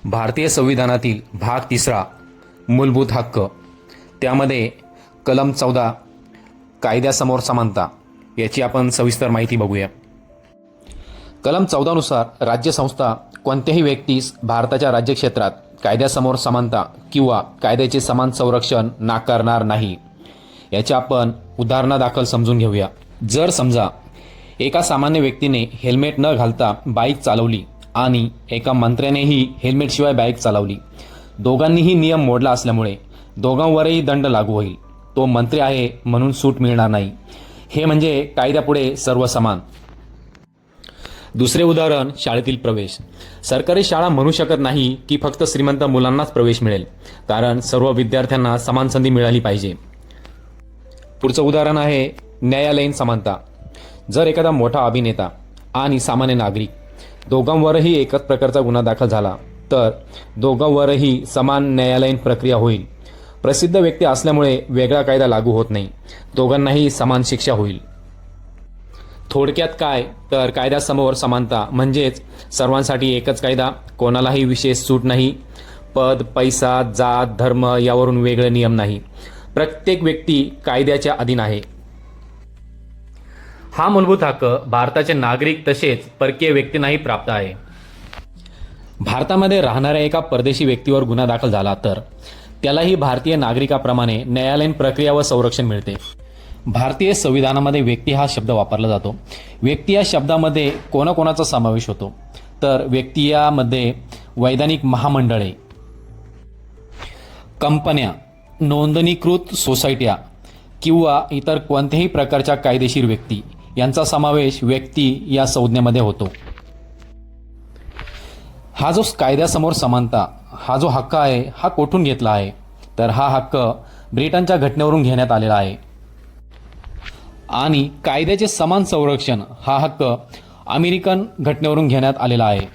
भारतीय संविधानातील भाग 3 मूलभूत हक्क, त्यामध्ये कलम 14 कायद्यासमोर समानता याची आपण सविस्तर माहिती बघूया। कलम 14 नुसार राज्यसंस्था कोणत्याही व्यक्तीस भारताच्या राज्यक्षेत्रात कायद्यासमोर समानता किंवा कायद्याचे समान संरक्षण नाकारणार नाही। याचे आपण उदाहरणादाखल समजून घेऊया। जर समजा एका सामान्य व्यक्तीने हेल्मेट न घालता बाईक चालवली आणि एका मंत्र्यानेही हेल्मेटशिवाय बाईक चालवली, दोघांनीही नियम मोडला असल्यामुळे दोघांवरही दंड लागू होईल। तो मंत्री आहे म्हणून सूट मिळणार नाही। हे म्हणजे कायद्यापुढे सर्व समान। दुसरे उदाहरण शाळेतील प्रवेश। सरकारी शाळा म्हणू शकत नाही की फक्त श्रीमंत मुलांनाच प्रवेश मिळेल, कारण सर्व विद्यार्थ्यांना समान संधी मिळाली पाहिजे। पुढचं उदाहरण आहे न्यायालयीन समानता। जर एखादा मोठा अभिनेता आणि सामान्य नागरिक दोघांवरही एकच प्रकारचा गुन्हा दाखल झाला तर दोघांवरही समान न्यायालयीन प्रक्रिया होईल। प्रसिद्ध व्यक्ती असल्यामुळे वेगळा कायदा लागू होत नाही, दोघांनाही समान शिक्षा होईल। थोडक्यात काय तर कायद्यासमोर समानता म्हणजेच सर्वांसाठी एकच कायदा, कोणालाही विशेष सूट नाही। पद, पैसा, जात, धर्म यावरून वेगळे नियम नाही। प्रत्येक व्यक्ती कायद्याच्या अधीन आहे। हा मूलभूत हक्क भारताचे नागरिक तसेच परकीय व्यक्तींनाही प्राप्त आहे। भारतामध्ये राहणाऱ्या एका परदेशी व्यक्तीवर गुन्हा दाखल झाला तर त्यालाही भारतीय नागरिकाप्रमाणे न्यायालयीन प्रक्रिया व संरक्षण मिळते। भारतीय संविधानामध्ये व्यक्ती हा शब्द वापरला जातो। व्यक्ती या शब्दामध्ये कोणाकोणाचा समावेश होतो तर व्यक्ती यामध्ये वैधानिक महामंडळे, कंपन्या, नोंदणीकृत सोसायट्या किंवा इतर कोणत्याही प्रकारच्या कायदेशीर व्यक्ती यांचा समावेश व्यक्ती या संज्ञेमध्ये होतो। हा जो कायद्यासमोर समानता हा जो हक्क आहे हा कोठून घेतला आहे तर हा हक्क ब्रिटनच्या घटनेवरून घेण्यात आलेला आहे। आणि कायद्याचे समान संरक्षण हा हक्क अमेरिकन घटनेवरून घेण्यात आलेला आहे।